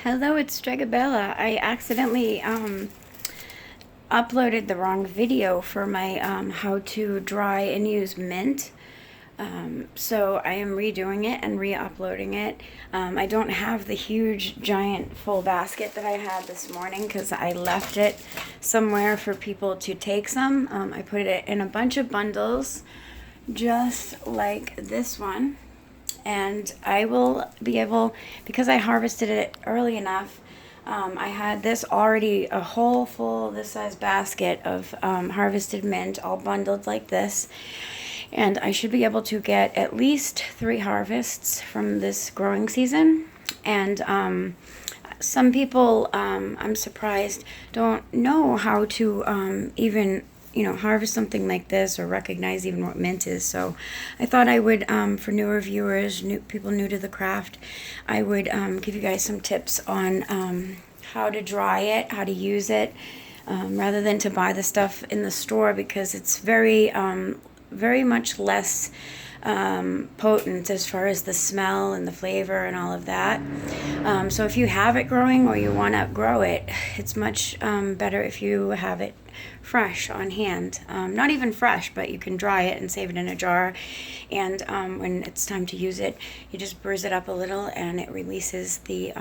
Hello, it's Stragabella. I accidentally uploaded the wrong video for my how to dry and use mint. So I am redoing it and re-uploading it. I don't have the huge giant full basket that I had this morning because I left it somewhere for people to take some. I put it in a bunch of bundles just like this one, and I will be able, because I harvested it early enough. I had this already, a whole full this size basket of harvested mint, all bundled like this, and I should be able to get at least 3 harvests from this growing season. And some people, I'm surprised, don't know how to even harvest something like this or recognize even what mint is. So I thought I would, for newer viewers, people new to the craft, I would give you guys some tips on how to dry it, how to use it, rather than to buy the stuff in the store, because it's very much less potent as far as the smell and the flavor and all of that. So if you have it growing or you want to grow it, it's much better if you have it fresh on hand. Not even fresh, but you can dry it and save it in a jar, and when it's time to use it, you just bruise it up a little and it releases the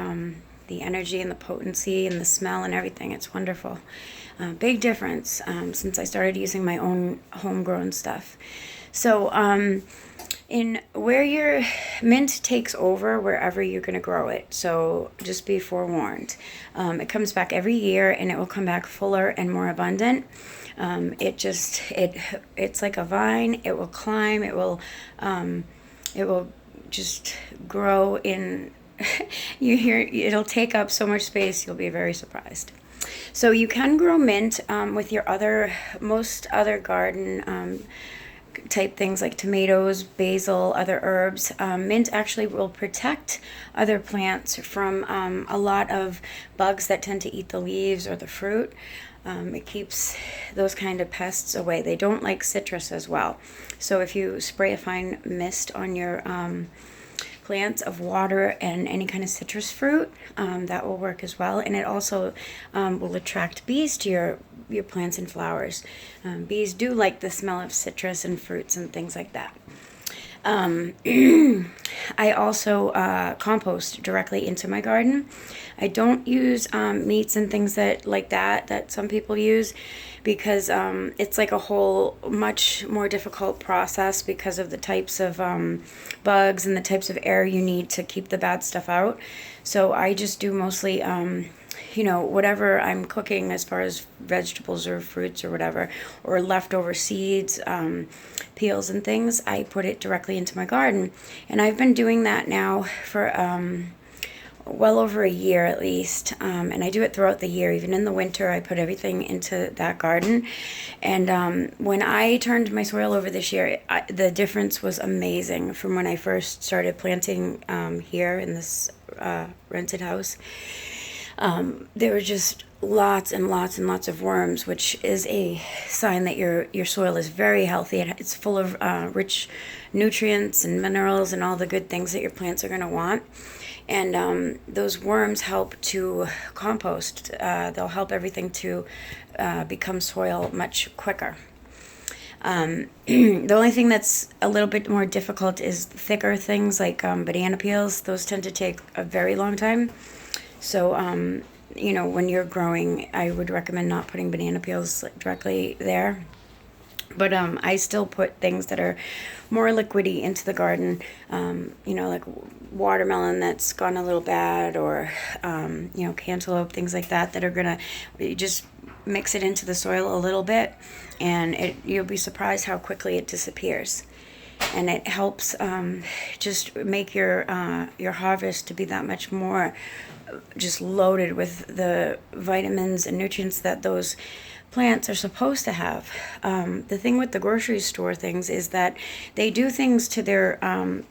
energy and the potency and the smell and everything. It's wonderful. Big difference since I started using my own homegrown stuff. So in where your mint takes over wherever you're going to grow it, so just be forewarned. It comes back every year, and it will come back fuller and more abundant. It's like a vine. It will climb. It will just grow in. It'll take up so much space, you'll be very surprised. So you can grow mint with your most other garden type things like tomatoes, basil, other herbs. Mint actually will protect other plants from a lot of bugs that tend to eat the leaves or the fruit. It keeps those kind of pests away. They don't like citrus as well. So if you spray a fine mist on your plants of water and any kind of citrus fruit, that will work as well. And it also will attract bees to your plants and flowers. Bees do like the smell of citrus and fruits and things like that. I also compost directly into my garden. I don't use meats and things that some people use, because it's like a whole much more difficult process because of the types of bugs and the types of air you need to keep the bad stuff out. So I just do mostly whatever I'm cooking as far as vegetables or fruits or whatever, or leftover seeds, peels and things, I put it directly into my garden. And I've been doing that now for well over a year at least, and I do it throughout the year. Even in the winter, I put everything into that garden. And when I turned my soil over this year, the difference was amazing from when I first started planting here in this rented house. There were just lots and lots and lots of worms, which is a sign that your soil is very healthy. It's full of rich nutrients and minerals and all the good things that your plants are going to want. And those worms help to compost. They'll help everything to become soil much quicker. The only thing that's a little bit more difficult is thicker things like banana peels. Those tend to take a very long time. So, when you're growing, I would recommend not putting banana peels directly there. But I still put things that are more liquidy into the garden, like watermelon that's gone a little bad, or, cantaloupe, things like that are going to just mix it into the soil a little bit, and you'll be surprised how quickly it disappears. And it helps just make your harvest to be that much more just loaded with the vitamins and nutrients that those plants are supposed to have. The thing with the grocery store things is that they do things to their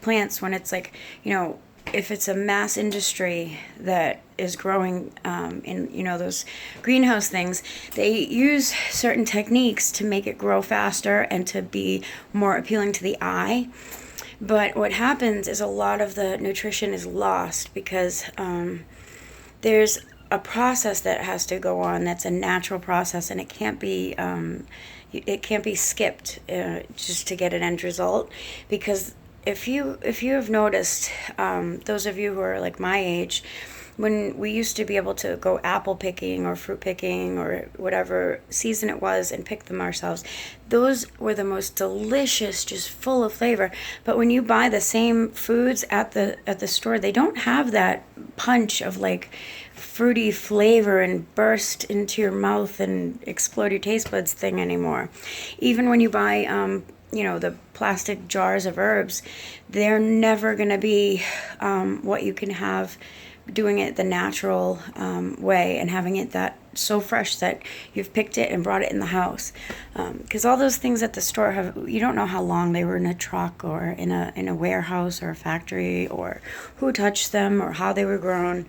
plants when it's like, if it's a mass industry that is growing in those greenhouse things, they use certain techniques to make it grow faster and to be more appealing to the eye. But what happens is a lot of the nutrition is lost because there's a process that has to go on that's a natural process, and it can't be skipped just to get an end result. Because if you have noticed, those of you who are like my age, when we used to be able to go apple picking or fruit picking or whatever season it was and pick them ourselves, those were the most delicious, just full of flavor. But when you buy the same foods at the store, they don't have that punch of like fruity flavor and burst into your mouth and explode your taste buds thing anymore. Even when you buy the plastic jars of herbs, they're never going to be what you can have doing it the natural way and having it that so fresh that you've picked it and brought it in the house. Because all those things at the store you don't know how long they were in a truck or in a warehouse or a factory, or who touched them or how they were grown.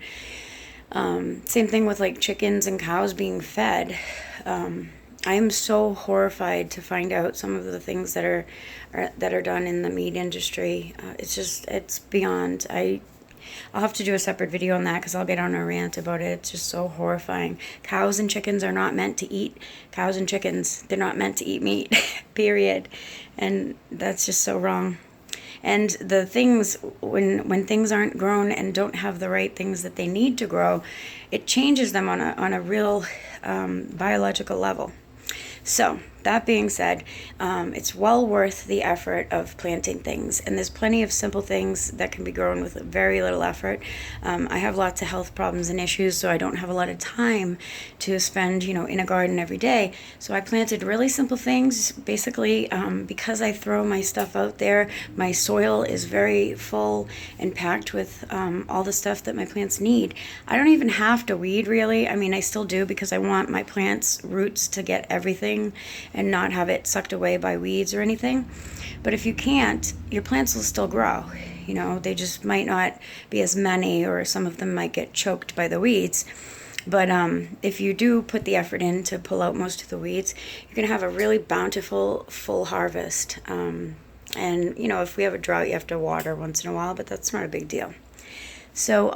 Same thing with like chickens and cows being fed. I am so horrified to find out some of the things that are done in the meat industry. It's beyond. I'll have to do a separate video on that because I'll get on a rant about it. It's just so horrifying. Cows and chickens are not meant to eat. Cows and chickens, they're not meant to eat meat, period. And that's just so wrong. And the things, when things aren't grown and don't have the right things that they need to grow, it changes them on a real biological level. So, that being said, it's well worth the effort of planting things. And there's plenty of simple things that can be grown with very little effort. I have lots of health problems and issues, so I don't have a lot of time to spend, in a garden every day. So I planted really simple things. Basically, because I throw my stuff out there, my soil is very full and packed with all the stuff that my plants need. I don't even have to weed, really. I mean, I still do because I want my plants' roots to get everything and not have it sucked away by weeds or anything. But if you can't, your plants will still grow. They just might not be as many, or some of them might get choked by the weeds. But if you do put the effort in to pull out most of the weeds, you're going to have a really bountiful, full harvest. And, if we have a drought, you have to water once in a while, but that's not a big deal. So,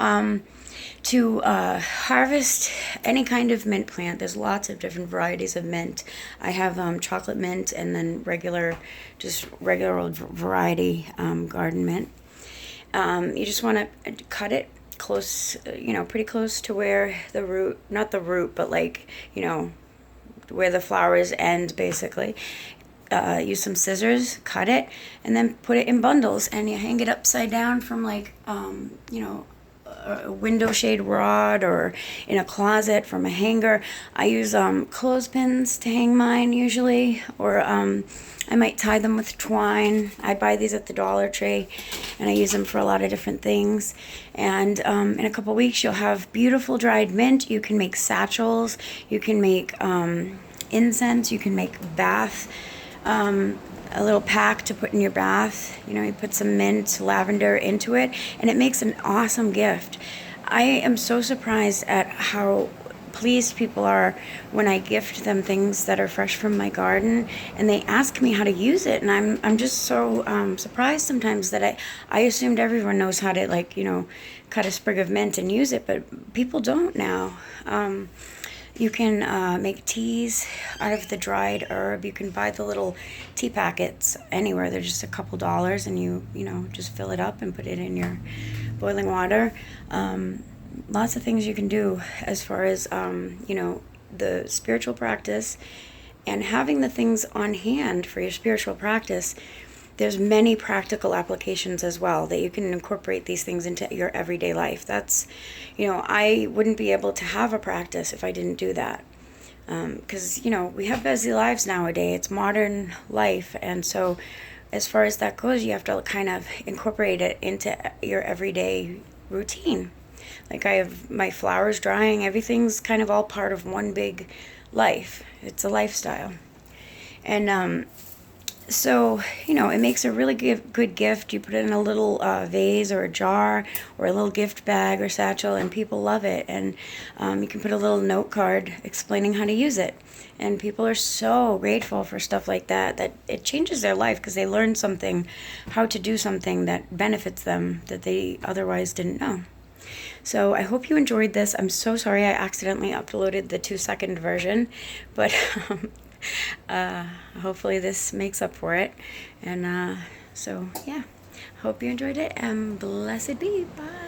to harvest any kind of mint plant, there's lots of different varieties of mint. I have chocolate mint and then regular old variety garden mint. You just want to cut it close, pretty close to where the root, not the root, but like, where the flowers end, basically. Use some scissors, cut it, and then put it in bundles, and you hang it upside down from like, a window shade rod, or in a closet from a hanger. I use clothespins to hang mine usually, or I might tie them with twine. I buy these at the Dollar Tree, and I use them for a lot of different things. And in a couple weeks, you'll have beautiful dried mint. You can make satchels. You can make incense. You can make bath. A little pack to put in your bath. You put some mint, lavender into it, and it makes an awesome gift. I am so surprised at how pleased people are when I gift them things that are fresh from my garden, and they ask me how to use it, and I'm just so surprised sometimes that I assumed everyone knows how to cut a sprig of mint and use it, but people don't now. You can make teas out of the dried herb. You can buy the little tea packets anywhere. They're just a couple dollars, and you just fill it up and put it in your boiling water. Lots of things you can do as far as the spiritual practice, and having the things on hand for your spiritual practice. There's many practical applications as well that you can incorporate these things into your everyday life. That's, I wouldn't be able to have a practice if I didn't do that. Because, we have busy lives nowadays. It's modern life. And so as far as that goes, you have to kind of incorporate it into your everyday routine. Like I have my flowers drying. Everything's kind of all part of one big life. It's a lifestyle. And, so, it makes a really good gift. You put it in a little vase or a jar or a little gift bag or satchel, and people love it. And you can put a little note card explaining how to use it. And people are so grateful for stuff like that it changes their life because they learn something, how to do something that benefits them that they otherwise didn't know. So I hope you enjoyed this. I'm so sorry I accidentally uploaded the 2-second version, but hopefully this makes up for it. And so yeah, hope you enjoyed it, and blessed be. Bye.